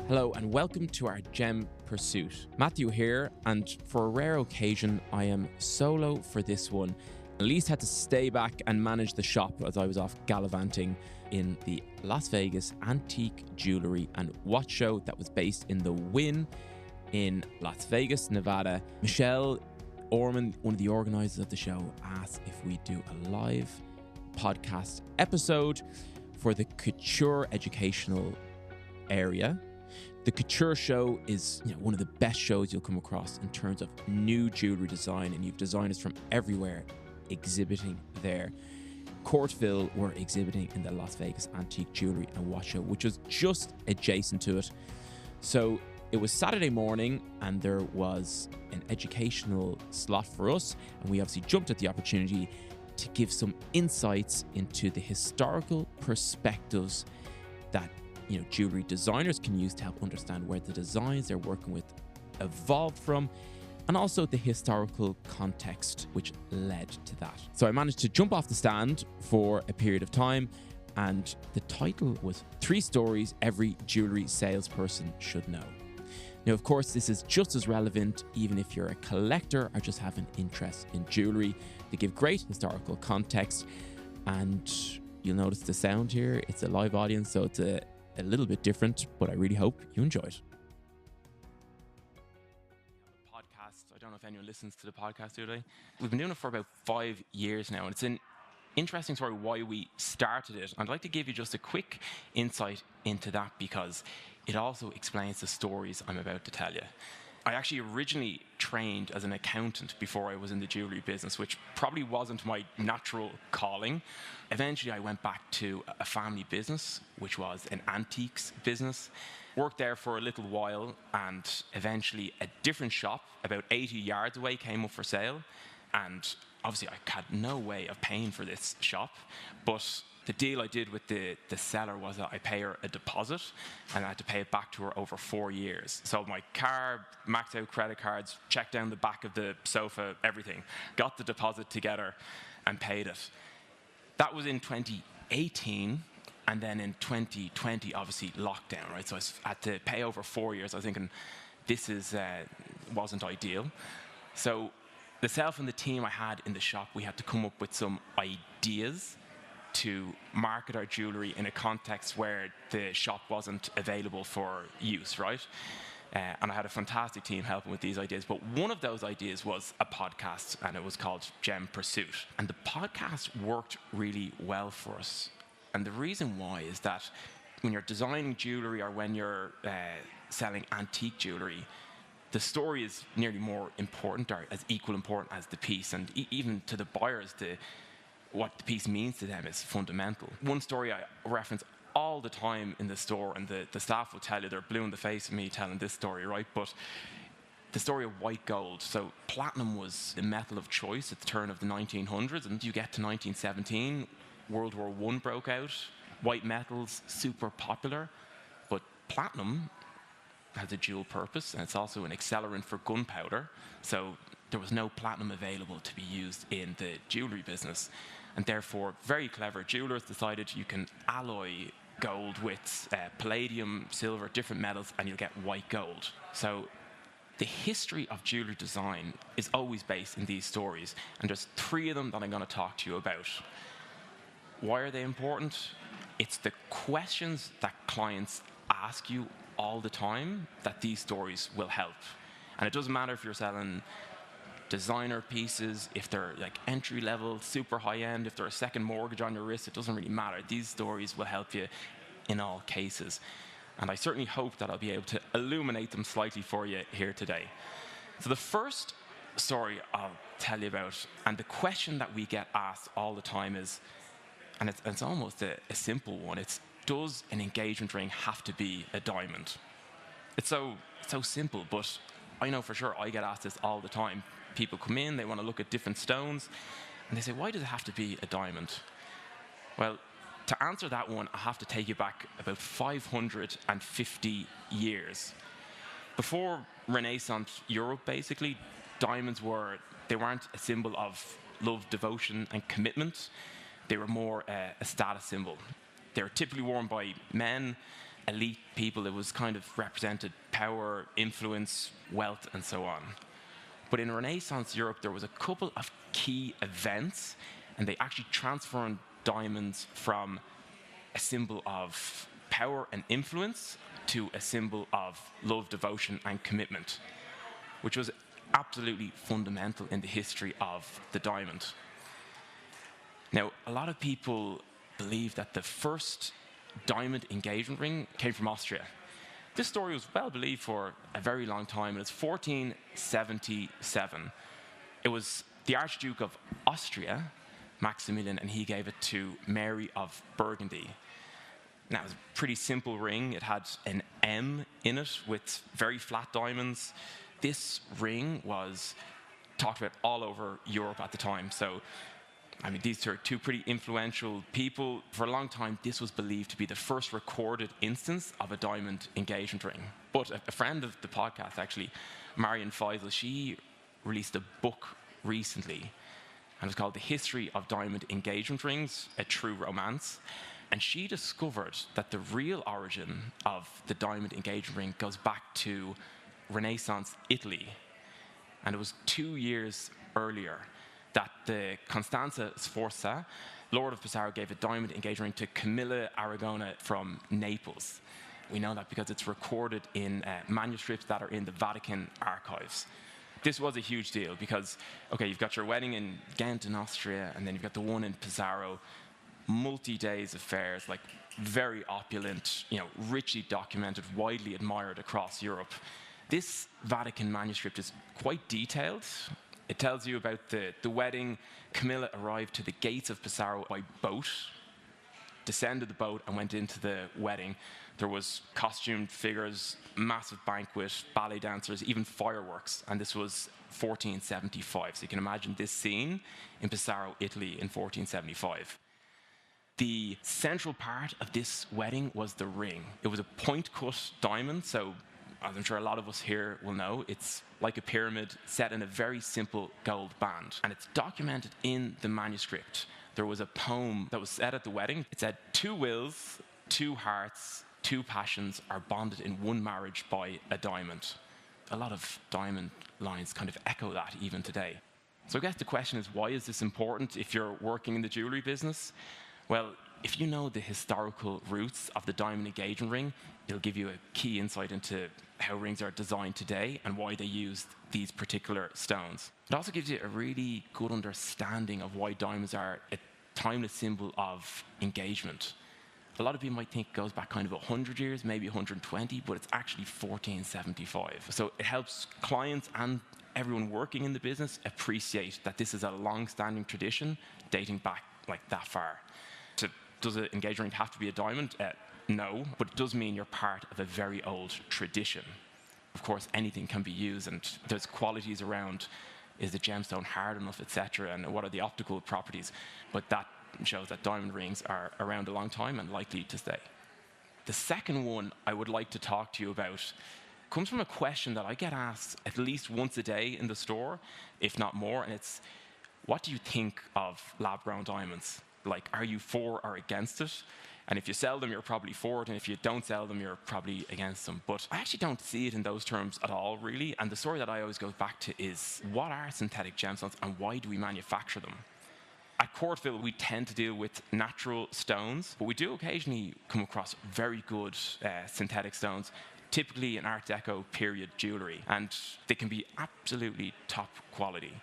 Hello and welcome to our Gem Pursuit. Matthew here, and for a rare occasion, I am solo for this one. At least had to stay back and manage the shop as I was off gallivanting in the Las Vegas Antique Jewellery and Watch Show that was based in the Wynn in Las Vegas, Nevada. Michelle Orman, one of the organisers of the show, asked if we do a live podcast episode for the Couture educational area. The Couture Show is one of the best shows you'll come across in terms of new jewellery design, and you've designers from everywhere exhibiting there. Courtville were exhibiting in the Las Vegas Antique Jewellery and Watch Show, which was just adjacent to it. So it was Saturday morning and there was an educational slot for us, and we obviously jumped at the opportunity to give some insights into the historical perspectives that jewelry designers can use to help understand where the designs they're working with evolved from, and also the historical context which led to that. So I managed to jump off the stand for a period of time, and the title was 3 Stories Every Jewelry Salesperson Should Know. Now, of course, this is just as relevant even if you're a collector or just have an interest in jewelry. They give great historical context, and you'll notice the sound here. It's a live audience, so it's a little bit different, but I really hope you enjoy it. Podcast. I don't know if anyone listens to the podcast, do they? We've been doing it for about 5 years now, and it's an interesting story why we started it. I'd like to give you just a quick insight into that because it also explains the stories I'm about to tell you. I actually originally trained as an accountant before I was in the jewellery business, which probably wasn't my natural calling. Eventually, I went back to a family business, which was an antiques business. Worked there for a little while, and eventually a different shop about 80 yards away came up for sale. And obviously, I had no way of paying for this shop, but the deal I did with the seller was that I pay her a deposit, and I had to pay it back to her over 4 years. So my car, maxed out credit cards, checked down the back of the sofa, everything. Got the deposit together and paid it. That was in 2018, and then in 2020, obviously lockdown, right? So I had to pay over 4 years. I was thinking, this wasn't ideal. So myself and the team I had in the shop, we had to come up with some ideas to market our jewellery in a context where the shop wasn't available for use, right? And I had a fantastic team helping with these ideas. But one of those ideas was a podcast, and it was called Gem Pursuit. And the podcast worked really well for us. And the reason why is that when you're designing jewellery or when you're selling antique jewellery, the story is nearly more important or as equal important as the piece. And even to the buyers, what the piece means to them is fundamental. One story I reference all the time in the store, and the staff will tell you, they're blue in the face of me telling this story, right? But the story of white gold. So platinum was the metal of choice at the turn of the 1900s, and you get to 1917, World War I broke out, white metals, super popular, but platinum has a dual purpose, and it's also an accelerant for gunpowder. So there was no platinum available to be used in the jewellery business. And therefore, very clever jewellers decided you can alloy gold with palladium, silver, different metals, and you'll get white gold. So the history of jewellery design is always based in these stories, and there's 3 of them that I'm going to talk to you about. Why are they important? It's the questions that clients ask you all the time that these stories will help. And it doesn't matter if you're selling designer pieces, if they're like entry level, super high end, if they're a second mortgage on your wrist, it doesn't really matter. These stories will help you in all cases. And I certainly hope that I'll be able to illuminate them slightly for you here today. So the first story I'll tell you about, and the question that we get asked all the time is, and it's almost a simple one, it's, does an engagement ring have to be a diamond? It's so simple, but I know for sure I get asked this all the time. People come in, they want to look at different stones, and they say, why does it have to be a diamond? Well, to answer that one, I have to take you back about 550 years. Before Renaissance Europe, basically, diamonds weren't a symbol of love, devotion, and commitment. They were more a status symbol. They were typically worn by men, elite people. It was kind of represented power, influence, wealth, and so on. But in Renaissance Europe, there was a couple of key events, and they actually transformed diamonds from a symbol of power and influence to a symbol of love, devotion, and commitment, which was absolutely fundamental in the history of the diamond. Now, a lot of people believe that the first diamond engagement ring came from Austria. This story was well believed for a very long time, and it's 1477. It was the Archduke of Austria, Maximilian, and he gave it to Mary of Burgundy. Now, it was a pretty simple ring. It had an M in it with very flat diamonds. This ring was talked about all over Europe at the time. So, I mean, these are two pretty influential people. For a long time, this was believed to be the first recorded instance of a diamond engagement ring. But a friend of the podcast, actually, Marion Feisel, she released a book recently, and it's called The History of Diamond Engagement Rings, A True Romance. And she discovered that the real origin of the diamond engagement ring goes back to Renaissance Italy. And it was 2 years earlier that the Costanza Sforza, Lord of Pesaro, gave a diamond engagement ring to Camilla Aragona from Naples. We know that because it's recorded in manuscripts that are in the Vatican archives. This was a huge deal because, okay, you've got your wedding in Ghent in Austria, and then you've got the one in Pesaro, multi-days affairs, like very opulent, richly documented, widely admired across Europe. This Vatican manuscript is quite detailed. It tells you about the wedding. Camilla arrived to the gates of Pesaro by boat, descended the boat, and went into the wedding. There was costumed figures, massive banquet, ballet dancers, even fireworks, and this was 1475. So you can imagine this scene in Pesaro, Italy in 1475. The central part of this wedding was the ring. It was a point-cut diamond, so as I'm sure a lot of us here will know, it's like a pyramid set in a very simple gold band. And it's documented in the manuscript. There was a poem that was said at the wedding. It said, 2 wills, 2 hearts, 2 passions are bonded in one marriage by a diamond. A lot of diamond lines kind of echo that even today. So I guess the question is, why is this important if you're working in the jewellery business? Well, if you know the historical roots of the diamond engagement ring, it'll give you a key insight into how rings are designed today and why they use these particular stones. It also gives you a really good understanding of why diamonds are a timeless symbol of engagement. A lot of people might think it goes back kind of 100 years, maybe 120, but it's actually 1475. So it helps clients and everyone working in the business appreciate that this is a long-standing tradition dating back like that far. So does an engagement ring have to be a diamond? No, but it does mean you're part of a very old tradition. Of course, anything can be used, and there's qualities around, is the gemstone hard enough, etc., and what are the optical properties, but that shows that diamond rings are around a long time and likely to stay. The second one I would like to talk to you about comes from a question that I get asked at least once a day in the store, if not more, and it's, what do you think of lab-grown diamonds? Like, are you for or against it? And if you sell them, you're probably for it, and if you don't sell them, you're probably against them. But I actually don't see it in those terms at all, really. And the story that I always go back to is, what are synthetic gemstones and why do we manufacture them? At Courtville, we tend to deal with natural stones, but we do occasionally come across very good synthetic stones, typically in Art Deco period jewellery, and they can be absolutely top quality.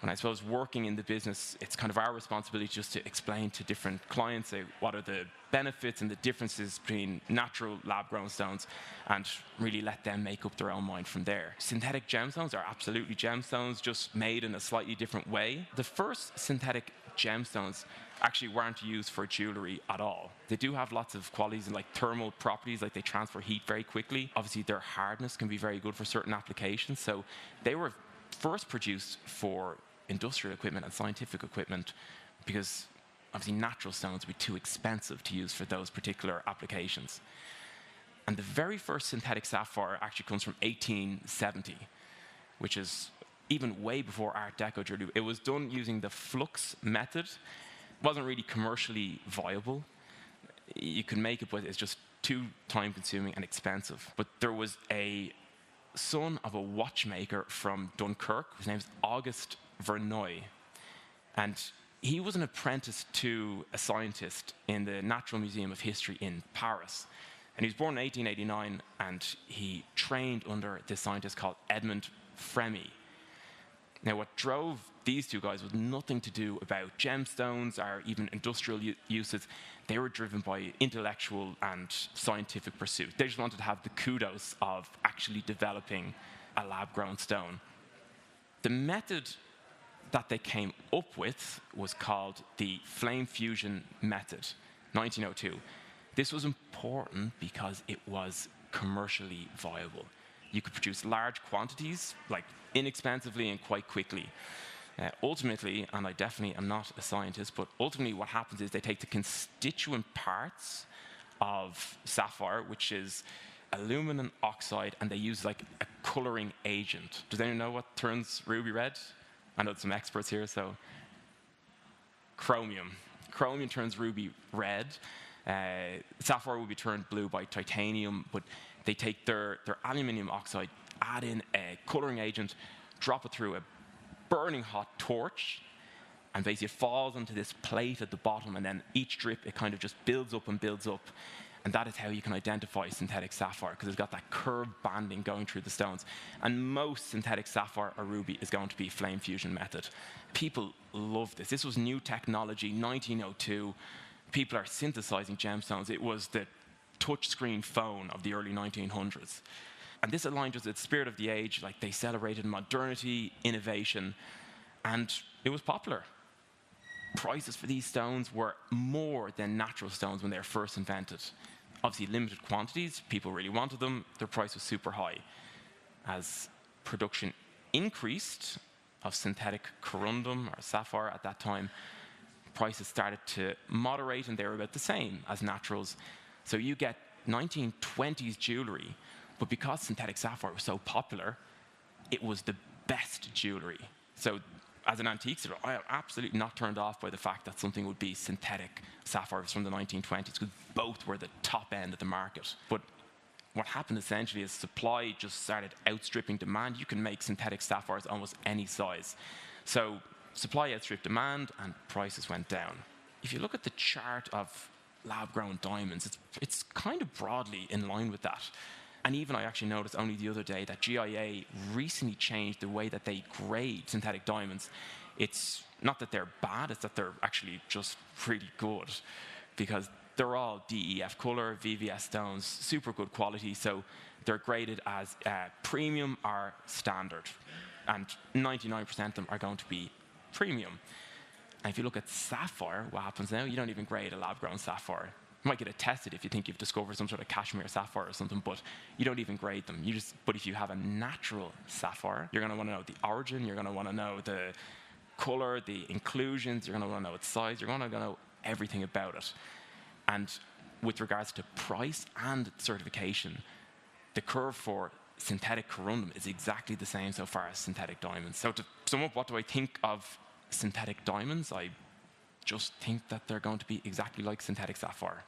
And I suppose working in the business, it's kind of our responsibility just to explain to different clients what are the benefits and the differences between natural lab-grown stones, and really let them make up their own mind from there. Synthetic gemstones are absolutely gemstones, just made in a slightly different way. The first synthetic gemstones actually weren't used for jewellery at all. They do have lots of qualities and like thermal properties, like they transfer heat very quickly. Obviously, their hardness can be very good for certain applications. So they were first produced for industrial equipment and scientific equipment because obviously natural stones would be too expensive to use for those particular applications. And the very first synthetic sapphire actually comes from 1870, which is even way before Art Deco jewelry. It was done using the flux method. It wasn't really commercially viable. You could make it, but it's just too time-consuming and expensive. But there was a son of a watchmaker from Dunkirk. His name's Auguste Verneuil. And he was an apprentice to a scientist in the Natural Museum of History in Paris. And he was born in 1889, and he trained under this scientist called Edmond Fremy. Now, what drove these two guys was nothing to do about gemstones or even industrial uses. They were driven by intellectual and scientific pursuit. They just wanted to have the kudos of actually developing a lab-grown stone. The method that they came up with was called the flame fusion method, 1902. This was important because it was commercially viable. You could produce large quantities, like inexpensively and quite quickly. Ultimately, and I definitely am not a scientist, but ultimately what happens is they take the constituent parts of sapphire, which is aluminum oxide, and they use like a coloring agent. Does anyone know what turns ruby red? I know some experts here, so chromium. Chromium turns ruby red. Sapphire will be turned blue by titanium, but they take their aluminium oxide, add in a coloring agent, drop it through a burning hot torch, and basically it falls onto this plate at the bottom, and then each drip, it kind of just builds up and builds up. And that is how you can identify synthetic sapphire, because it's got that curved banding going through the stones. And most synthetic sapphire or ruby is going to be flame fusion method. People love this. This was new technology, 1902. People are synthesizing gemstones. It was the touchscreen phone of the early 1900s. And this aligned with the spirit of the age. Like, they celebrated modernity, innovation, and it was popular. Prices for these stones were more than natural stones when they were first invented. Obviously, limited quantities, people really wanted them, their price was super high. As production increased of synthetic corundum or sapphire at that time, prices started to moderate, and they were about the same as naturals. So you get 1920s jewellery, but because synthetic sapphire was so popular, it was the best jewellery. So as an antique store, I am absolutely not turned off by the fact that something would be synthetic sapphires from the 1920s, because both were the top end of the market. But what happened essentially is supply just started outstripping demand. You can make synthetic sapphires almost any size. So supply outstripped demand and prices went down. If you look at the chart of lab-grown diamonds, it's kind of broadly in line with that. And even I actually noticed only the other day that GIA recently changed the way that they grade synthetic diamonds. It's not that they're bad, it's that they're actually just really good, because they're all DEF color, VVS stones, super good quality, so they're graded as premium or standard. And 99% of them are going to be premium. And if you look at sapphire, what happens now? You don't even grade a lab-grown sapphire. You might get it tested if you think you've discovered some sort of cashmere sapphire or something, but you don't even grade them. But if you have a natural sapphire, you're going to want to know the origin, you're going to want to know the color, the inclusions, you're going to want to know its size, you're going to know everything about it. And with regards to price and certification, the curve for synthetic corundum is exactly the same so far as synthetic diamonds. So to sum up, what do I think of synthetic diamonds? I just think that they're going to be exactly like synthetic sapphire.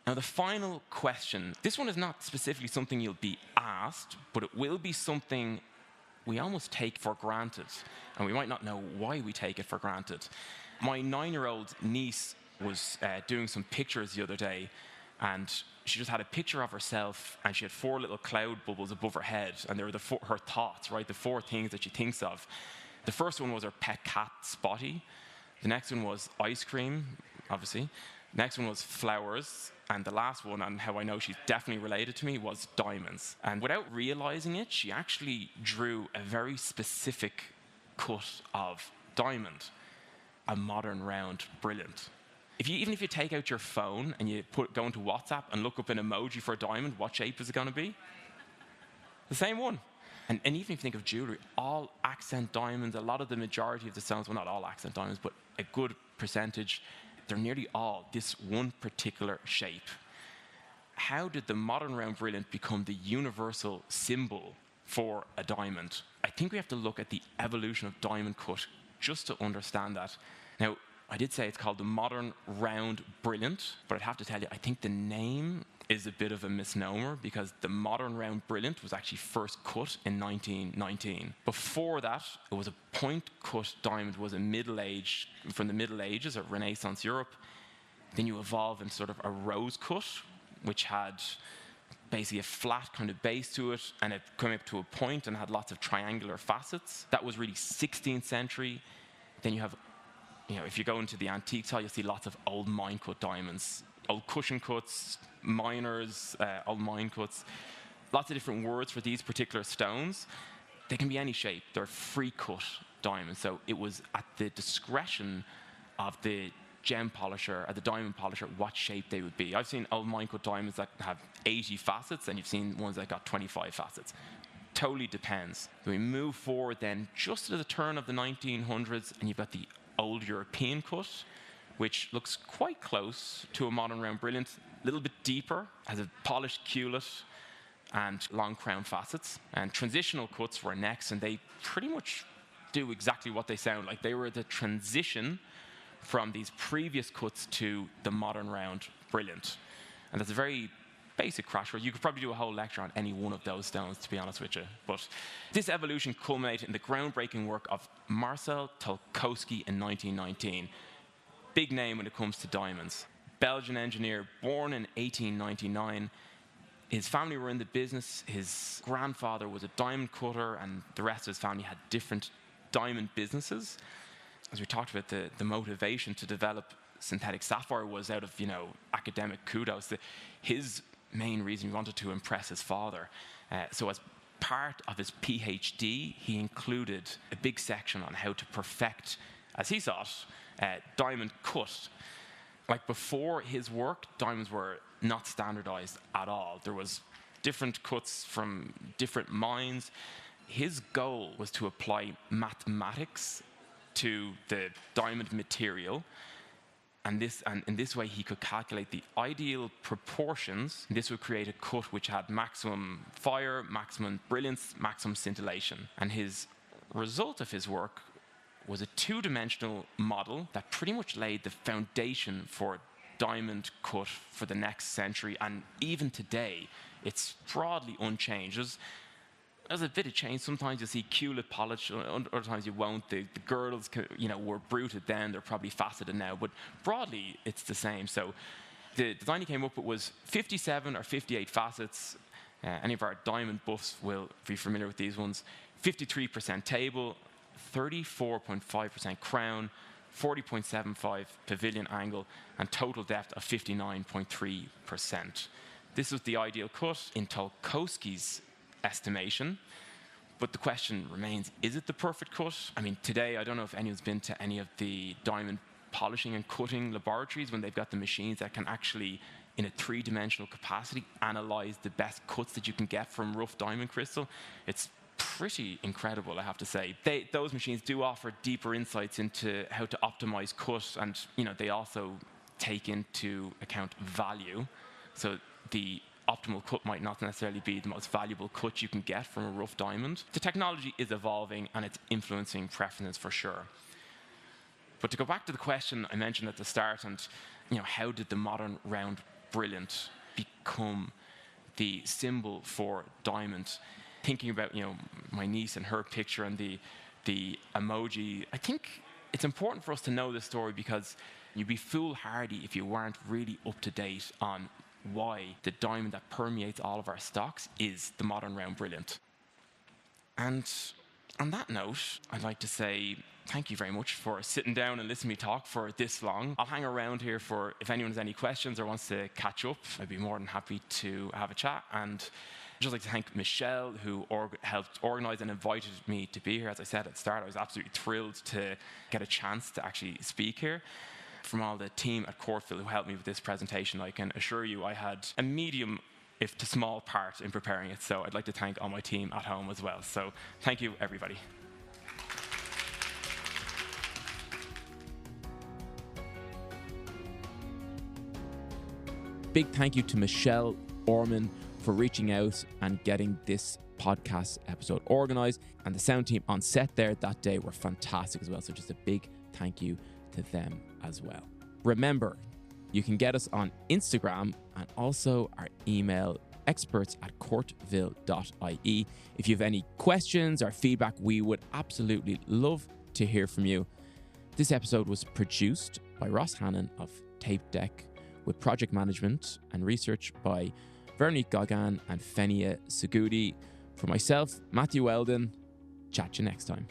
Now, the final question, this one is not specifically something you'll be asked, but it will be something we almost take for granted, and we might not know why we take it for granted. My 9-year-old niece was doing some pictures the other day, and she just had a picture of herself, and she had 4 little cloud bubbles above her head, and they were her thoughts, right? The 4 things that she thinks of. The first one was her pet cat, Spotty. The next one was ice cream, obviously. The next one was flowers. And the last one, and how I know she's definitely related to me, was diamonds. And without realizing it, she actually drew a very specific cut of diamond. A modern, round, brilliant. Even if you take out your phone and you go into WhatsApp and look up an emoji for a diamond, what shape is it going to be? The same one. And even if you think of jewellery, all accent diamonds, a lot of the majority of the stones, well, not all accent diamonds, but a good percentage, they're nearly all this one particular shape. How did the modern round brilliant become the universal symbol for a diamond? I think we have to look at the evolution of diamond cut just to understand that. Now, I did say it's called the Modern Round Brilliant, but I'd have to tell you, I think the name is a bit of a misnomer because the Modern Round Brilliant was actually first cut in 1919. Before that, it was a point cut diamond, was from the Middle Ages or Renaissance Europe. Then you evolve into sort of a rose cut, which had basically a flat kind of base to it, and it came up to a point and had lots of triangular facets. That was really 16th century. Then you have, if you go into the antique side, you'll see lots of old mine cut diamonds, old cushion cuts, miners, old mine cuts. Lots of different words for these particular stones. They can be any shape. They're free cut diamonds. So it was at the discretion of the gem polisher, or the diamond polisher, what shape they would be. I've seen old mine cut diamonds that have 80 facets, and you've seen ones that got 25 facets. Totally depends. So we move forward then just at the turn of the 1900s, and you've got the old European cut, which looks quite close to a modern round brilliant, a little bit deeper, has a polished culet and long crown facets. And transitional cuts were next, and they pretty much do exactly what they sound like. They were the transition from these previous cuts to the modern round brilliant. And that's a very basic crash course. You could probably do a whole lecture on any one of those stones, to be honest with you. But this evolution culminated in the groundbreaking work of Marcel Tulkowski in 1919. Big name when it comes to diamonds. Belgian engineer, born in 1899. His family were in the business. His grandfather was a diamond cutter, and the rest of his family had different diamond businesses. As we talked about, the motivation to develop synthetic sapphire was out of, academic kudos. His main reason, he wanted to impress his father. So as part of his PhD, he included a big section on how to perfect, as he saw it, diamond cut. Like before his work, diamonds were not standardized at all. There was different cuts from different mines. His goal was to apply mathematics to the diamond material, and in this way he could calculate the ideal proportions. This would create a cut which had maximum fire, maximum brilliance, maximum scintillation. And his result of his work was a two-dimensional model that pretty much laid the foundation for diamond cut for the next century, and even today it's broadly unchanged. There's a bit of change. Sometimes you see culet polish, other times you won't. The girdles, were bruted then. They're probably faceted now. But broadly, it's the same. So the design he came up with was 57 or 58 facets. Any of our diamond buffs will be familiar with these ones. 53% table, 34.5% crown, 40.75 pavilion angle, and total depth of 59.3%. This was the ideal cut in Tulkowski's estimation, but the question remains, is it the perfect cut? I mean, today, I don't know if anyone's been to any of the diamond polishing and cutting laboratories when they've got the machines that can actually, in a three-dimensional capacity, analyze the best cuts that you can get from rough diamond crystal. It's pretty incredible, I have to say. Those machines do offer deeper insights into how to optimize cut, and they also take into account value. So the optimal cut might not necessarily be the most valuable cut you can get from a rough diamond. The technology is evolving and it's influencing preferences for sure. But to go back to the question I mentioned at the start, and how did the modern round brilliant become the symbol for diamond? Thinking about my niece and her picture and the emoji, I think it's important for us to know this story, because you'd be foolhardy if you weren't really up to date on why the diamond that permeates all of our stocks is the modern round brilliant. And on that note, I'd like to say thank you very much for sitting down and listening to me talk for this long. I'll hang around here for if anyone has any questions or wants to catch up. I'd be more than happy to have a chat. And I'd just like to thank Michelle, who helped organize and invited me to be here. As I said at the start, I was absolutely thrilled to get a chance to actually speak here. From all the team at Courtville who helped me with this presentation, I can assure you I had a medium, if to small, part in preparing it. So I'd like to thank all my team at home as well. So thank you, everybody. Big thank you to Michelle Orman for reaching out and getting this podcast episode organized. And the sound team on set there that day were fantastic as well. So just a big thank you to them as well. Remember, you can get us on Instagram and also our email experts@courtville.ie. If you have any questions or feedback, we would absolutely love to hear from you. This episode was produced by Ross Hannon of Tape Deck, with project management and research by Veronique Gauguin and Fenia Segudi. For myself, Matthew Weldon, chat you next time.